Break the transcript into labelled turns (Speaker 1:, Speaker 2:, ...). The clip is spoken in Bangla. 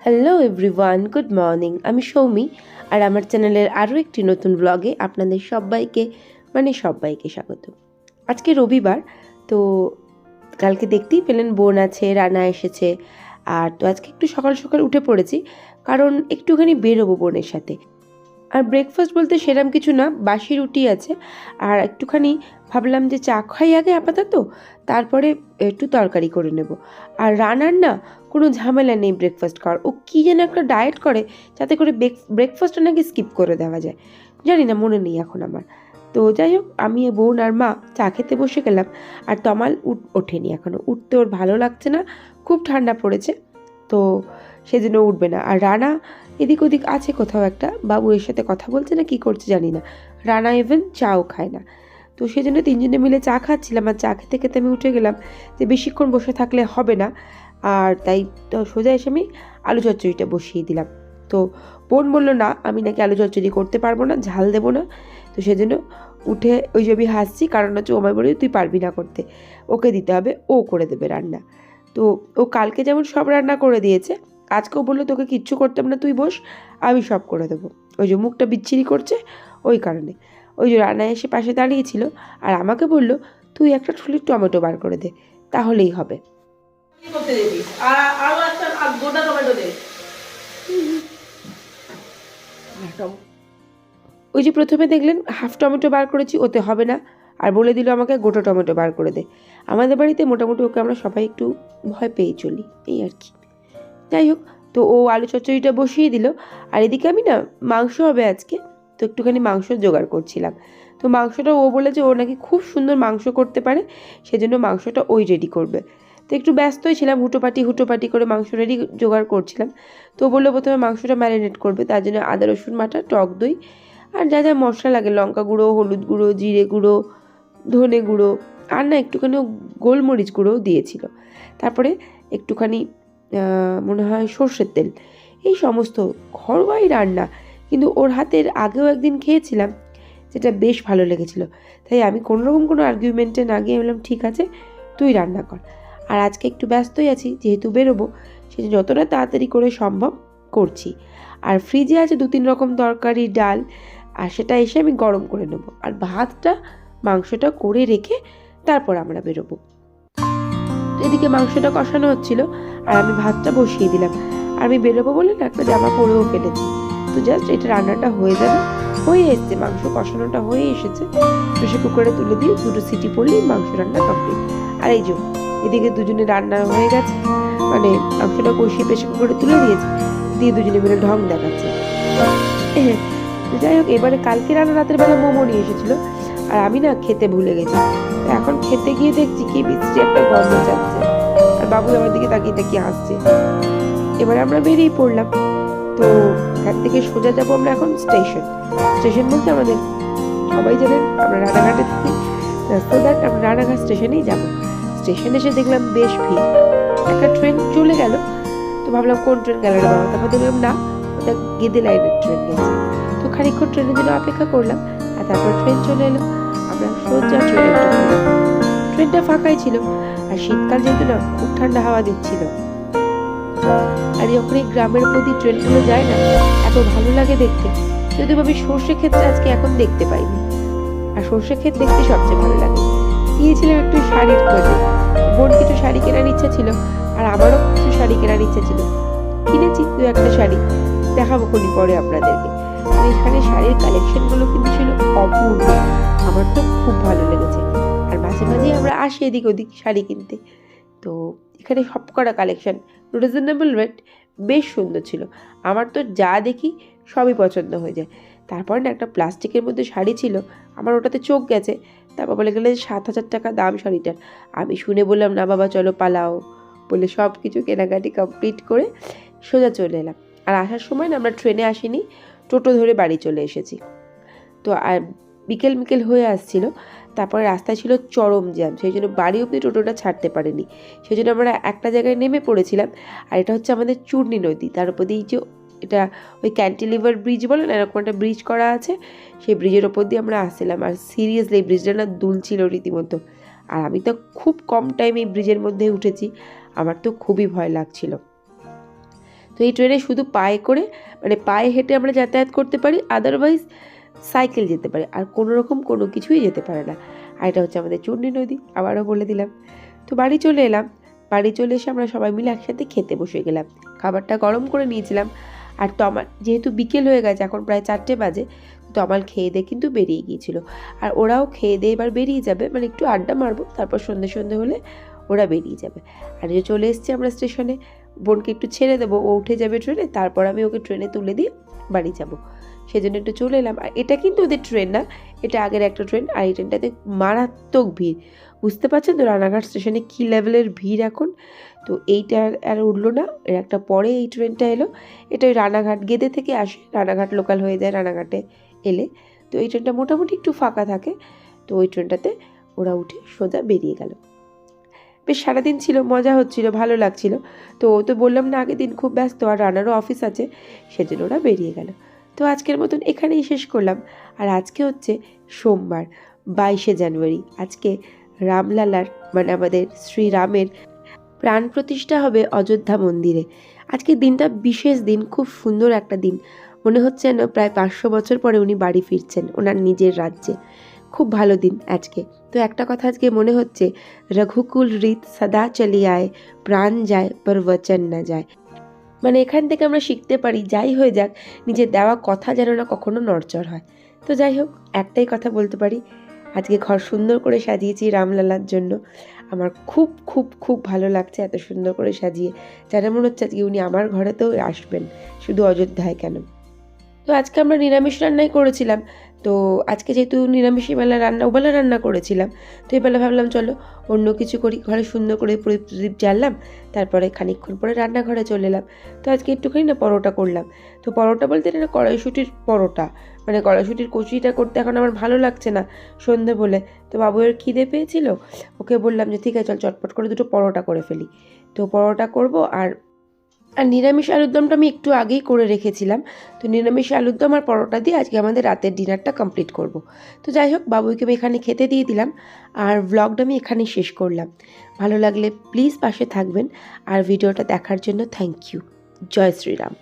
Speaker 1: Hello everyone, good morning. আমি সৌমি, আর আমার চ্যানেলের আরও একটি নতুন ব্লগে আপনাদের সবাইকে স্বাগত। আজকে রবিবার, তো কালকে দেখতেই পেলেন বোন আছে, রানা এসেছে। আর তো আজকে একটু সকাল সকাল উঠে পড়েছি, কারণ একটুখানি বেরোবো বোনের সাথে। আর ব্রেকফাস্ট বলতে সেরকম কিছু না, বাসি রুটি আছে, আর একটুখানি ভাবলাম যে চা খাই আগে আপাতত, তারপরে একটু তরকারি করে নেব। আর রানার না কোনো ঝামেলা নেই ব্রেকফাস্ট খাওয়ার, ও কী যেন একটা ডায়েট করে যাতে করে ব্রেকফাস্টটা নাকি স্কিপ করে দেওয়া যায়, জানি না, মনে নেই এখন আমার। তো যাই হোক, আমি বোন আর মা চা খেতে বসে গেলাম। আর তমাল ওঠেনি এখনও, উঠতে ওর ভালো লাগছে না, খুব ঠান্ডা পড়েছে, তো সেজন্য উঠবে না। আর রানা এদিক ওদিক আছে কোথাও একটা, বাবু এর সাথে কথা বলছে না কি করছে জানি না। রানা ইভেন চাও খায় না। তো সেই জন্য তিনজনে মিলে চা খাচ্ছিলাম, আর চা খেতে খেতে আমি উঠে গেলাম যে বেশিক্ষণ বসে থাকলে হবে না। আর তাই তো সোজা এসে আমি আলু চচ্চড়িটা বসিয়ে দিলাম। তো বোন বললো না, আমি নাকি আলু চচ্চড়ি করতে পারবো না, ঝাল দেবো না। তো সেজন্য উঠে ওই যে আমি হাসছি, কারণ হচ্ছে ও আমায় বলে তুই পারবি না করতে, ওকে দিতে হবে, ও করে দেবে রান্না। তো ও কালকে যেমন সব রান্না করে দিয়েছে, আজকেও বললো তোকে কিচ্ছু করতে হবে না, তুই বস, আমি সব করে দেবো। ওই যে মুখটা বিচ্ছিরি করছে ওই কারণে। ওই যে রান্না এসে পাশে দাঁড়িয়েছিল, আর আমাকে বলল তুই একটা ঠুলি টমেটো বার করে দে, তাহলেই হবে। ওই যে প্রথমে দেখলেন হাফ টমেটো বার করেছি, ওতে হবে না, আর বলে দিল আমাকে গোটা টমেটো বার করে দে। আমাদের বাড়িতে মোটামুটি ওকে আমরা সবাই একটু ভয় পেয়ে চলি, এই আর কি। যাই হোক, তো ও আলু চচ্চড়িটা বসিয়ে দিল, আর এদিকে আমি না মাংস হবে আজকে, তো একটুখানি মাংস জোগাড় করছিলাম। তো মাংসটা ও বলেছে ও নাকি খুব সুন্দর মাংস করতে পারে, সেজন্য মাংসটা ওই রেডি করবে। তো একটু ব্যস্তই ছিলাম, হুটোপাটি করে মাংস রেডি জোগাড় করছিলাম। তো বললো প্রথমে মাংসটা ম্যারিনেট করবে, তার জন্য আদা রসুন বাটা, টক দই, আর যা যা মশলা লাগে, লঙ্কা গুঁড়ো, হলুদ গুঁড়ো, জিরে গুঁড়ো, ধনে গুঁড়ো, আর না একটুখানি গোলমরিচ গুঁড়োও দিয়েছিল। তারপরে একটুখানি মনে হয় সর্ষের তেল, এই সমস্ত ঘরোয়াই রান্না। কিন্তু ওর হাতের আগেও একদিন খেয়েছিলাম, যেটা বেশ ভালো লেগেছিল। তাই আমি কোনোরকম কোনো আর্গুমেন্টে না গিয়ে বললাম ঠিক আছে তুই রান্না কর। আর আজকে একটু ব্যস্তই আছি, যেহেতু বেরোবো, সেটা যতটা তাড়াতাড়ি করে সম্ভব করছি। আর ফ্রিজে আছে 2-3 রকম তরকারি, ডাল, আর সেটা এসে আমি গরম করে নেব। আর ভাতটা, মাংসটা করে রেখে তারপর আমরা বেরোবো। এদিকে মাংসটা কষানো হচ্ছিল, আর আমি ভাতটা বসিয়ে দিলাম। আর আমি বেরোবো বলে না একটা জামা পরেও ফেলেছি। তো জাস্ট এটা রান্নাটা হয়ে যাবে, হয়ে এসছে, মাংস কষানোটা হয়ে এসেছে। প্রেশার কুকারে তুলে দিয়ে 2টো সিটি পড়লেই মাংস রান্না কমপ্লিট। আর এই যে এদিকে দুজনে রান্না হয়ে গেছে, মানে মাংসটা কষিয়ে প্রেশার কুকারে তুলে দিয়েছে, দিয়ে দুজনে মিলে ঢং দেখাচ্ছে। যাই হোক, এবারে কালকে রাতের বেলা মোমো নিয়ে এসেছিল, আর আমি না খেতে ভুলে গেছি। এখন খেতে গিয়ে দেখছি কি বিশ্রী একটা গন্ধ যাচ্ছে, আর বাবু আমার দিকে তাকিয়ে তাকিয়ে হাসছে। এবার আমরা বেরিয়ে পড়লাম। তো এখান থেকে সোজা যাবো আমরা এখন স্টেশন বলতে আমাদের সবাই জানেন আমরা রানাঘাটে থাকি, সো দ্যাট আমরা রানাঘাট স্টেশনেই যাবো। স্টেশনে এসে দেখলাম বেশ ভিড়, একটা ট্রেন চলে গেল। তো ভাবলাম কোন ট্রেন গেল রে বাবা, তারপর দেখলাম না, ওটা গেদে লাইনের ট্রেন গেছে। তো খানিকক্ষণ ট্রেনের জন্য অপেক্ষা করলাম, আর তারপর ট্রেন চলে এলো। আমরা সোজা ট্রেনে উঠে, ট্রেনটা ফাঁকাই ছিল, আর শীতকাল যেহেতু না খুব ঠান্ডা হাওয়া দিচ্ছিল। আর যখন এই গ্রামের প্রতি ট্রেনগুলো যায় না, এত ভালো লাগে দেখতে। যদিও আমি সর্ষে ক্ষেতটা আজকে এখন দেখতে পাইনি, আর সর্ষে ক্ষেত দেখতে সবচেয়ে ভালো লাগে। গিয়েছিলাম একটু শাড়ির খোঁজে, বোন কিছু শাড়ি কেনার ইচ্ছা ছিল, আর আমারও কিছু শাড়ি কেনার ইচ্ছা ছিল। কিনেছি 2-1টা শাড়ি, দেখাবো কোনই পরে আপনাদেরকে। তো এখানে শাড়ির কালেকশনগুলো কিন্তু ছিল অপূর্ব, আমার তো খুব ভালো লেগেছে। আর মাঝে মাঝে আমরা আসি এদিক ওদিক শাড়ি কিনতে। তো এখানে সব কটা কালেকশন রিজনেবল রেট, বেশ সুন্দর ছিল। আমার তো যা দেখি সবই পছন্দ হয়ে যায়। তারপর না একটা প্লাস্টিকের মধ্যে শাড়ি ছিল, আমার ওটাতে চোখ গেছে। তারপর বলে গেলে 7,000 টাকা দাম শাড়িটার। আমি শুনে বললাম না বাবা চলো পালাও, বলে সব কিছু কেনাকাটি কমপ্লিট করে সোজা চলে এলাম। আর আসার সময় না আমরা ট্রেনে আসিনি, টোটো ধরে বাড়ি চলে এসেছি। তো আর বিকেল হয়ে আসছিল, তারপরে রাস্তায় ছিল চরম জ্যাম, সেই জন্য বাড়ি অবধি টোটোটা ছাড়তে পারেনি। সেই জন্য আমরা একটা জায়গায় নেমে পড়েছিলাম, আর এটা হচ্ছে আমাদের চূর্ণী নদী, তার উপর দিয়ে যে এটা ওই ক্যান্টিলিভার ব্রিজ বলে না, এরকম একটা ব্রিজ করা আছে, সেই ব্রিজের ওপর দিয়ে আমরা আসছিলাম। আর সিরিয়াসলি এই ব্রিজটা না দুলছিল রীতিমতো। আর আমি তো খুব কম টাইম এই ব্রিজের মধ্যে উঠেছি, আমার তো খুবই ভয় লাগছিল। তো তো এই ট্রেনে শুধু পায়ে করে মানে পায়ে হেঁটে আমরা যাতায়াত করতে পারি, আদারওয়াইজ সাইকেল যেতে পারে, আর কোনো রকম কোনো কিছুই যেতে পারে না। আর এটা হচ্ছে আমাদের চূর্ণী নদী, আবারও বলে দিলাম। তো বাড়ি চলে এলাম। বাড়ি চলে এসে আমরা সবাই মিলে একসাথে খেতে বসে গেলাম। খাবারটা গরম করে নিয়েছিলাম। আর তমাল যেহেতু বিকেল হয়ে গেছে, এখন প্রায় 4টে বাজে, তমাল খেয়ে দিয়ে কিন্তু বেরিয়ে গিয়েছিল। আর ওরাও খেয়ে দিয়ে এবার বেরিয়ে যাবে, মানে একটু আড্ডা মারবো, তারপর সন্ধে হলে ওরা বেরিয়ে যাবে। আর যে চলে এসেছি আমরা স্টেশনে, বোনকে একটু ছেড়ে দেবো, ও উঠে যাবে ট্রেনে, তারপর আমি ওকে ট্রেনে তুলে দিয়ে বাড়ি যাব। সেজন্য একটু চলে এলাম। আর এটা কিন্তু ওদের ট্রেন না, এটা আগের একটা ট্রেন। আর এই ট্রেনটাতে মারাত্মক ভিড়, বুঝতে পারছেন তো রানাঘাট স্টেশনে কী লেভেলের ভিড় এখন। তো এইটা আর উঠলো না, এর একটা পরে এই ট্রেনটা এলো। এটা ওই রানাঘাট গেদে থেকে আসে, রানাঘাট লোকাল হয়ে যায় রানাঘাটে এলে। তো এই ট্রেনটা মোটামুটি একটু ফাঁকা থাকে। তো ওই ট্রেনটাতে ওরা উঠে সোজা বেরিয়ে গেল। বেশ সারাদিন ছিল, মজা হচ্ছিল, ভালো লাগছিল। তো ও তো বললাম না আগের দিন খুব ব্যস্ত, আর রানারও অফিস আছে, সেজন্য ওরা বেরিয়ে গেল। তো আজকের মতন এখানেই শেষ করলাম। আর আজকে হচ্ছে সোমবার, 22শে জানুয়ারি। আজকে রামলালার মানে আমাদের শ্রীরামের প্রাণ প্রতিষ্ঠা হবে অযোধ্যা মন্দিরে। আজকের দিনটা বিশেষ দিন, খুব সুন্দর একটা দিন। মনে হচ্ছে যেন প্রায় 500 বছর পরে উনি বাড়ি ফিরছেন ওনার নিজের রাজ্যে। খুব ভালো দিন আজকে। তো একটা কথা আজকে মনে হচ্ছে, রঘুকুল রীত সদা চলি আয়, প্রাণ যায় পর বচন না যায়। মানে এখান থেকে আমরা শিখতে পারি, যাই হয়ে যাক নিজের দেওয়া কথা যেন না কখনো নড়চড় হয়। তো যাই হোক, একটাই কথা বলতে পারি, আজকে ঘর সুন্দর করে সাজিয়েছি রামলালার জন্য। আমার খুব খুব খুব ভালো লাগছে এত সুন্দর করে সাজিয়ে, যেন মনে হচ্ছে আজকে উনি আমার ঘরেতেও আসবেন, শুধু অযোধ্যায় কেন। তো আজকে আমরা নিরামিষ রান্নাই করেছিলাম। তো আজকে যেহেতু নিরামিষ ওবেলা রান্না করেছিলাম, তো এবেলা ভাবলাম চলো অন্য কিছু করি, ঘরে সুন্দর করে প্রদীপ জ্বাললাম, তারপরে খানিকক্ষণ পরে রান্নাঘরে চলে এলাম। তো আজকে একটুখানি না পরোটা করলাম। তো পরোটা বলতে এটা কড়াইশুঁটির পরোটা, মানে কড়াইশুঁটির কচুরিটা করতে এখন আমার ভালো লাগছে না সন্ধে বলে। তো বাবুয়ের খিদে পেয়েছিল, ওকে বললাম যে ঠিক আছে চল চটপট করে দুটো পরোটা করে ফেলি। তো পরোটা করব। আর নিরামিষ আলুর দমটা আমি একটু আগেই করে রেখেছিলাম। তো নিরামিষ আলুর দম আর পরোটা দিয়ে আজকে আমাদের রাতের ডিনারটা কমপ্লিট করব। তো যাই হোক, বাবুইকে আমি এখানে খেতে দিয়ে দিলাম, আর ব্লগটা আমি এখানেই শেষ করলাম। ভালো লাগলে প্লিজ পাশে থাকবেন, আর ভিডিওটা দেখার জন্য থ্যাংক ইউ। জয় শ্রীরাম।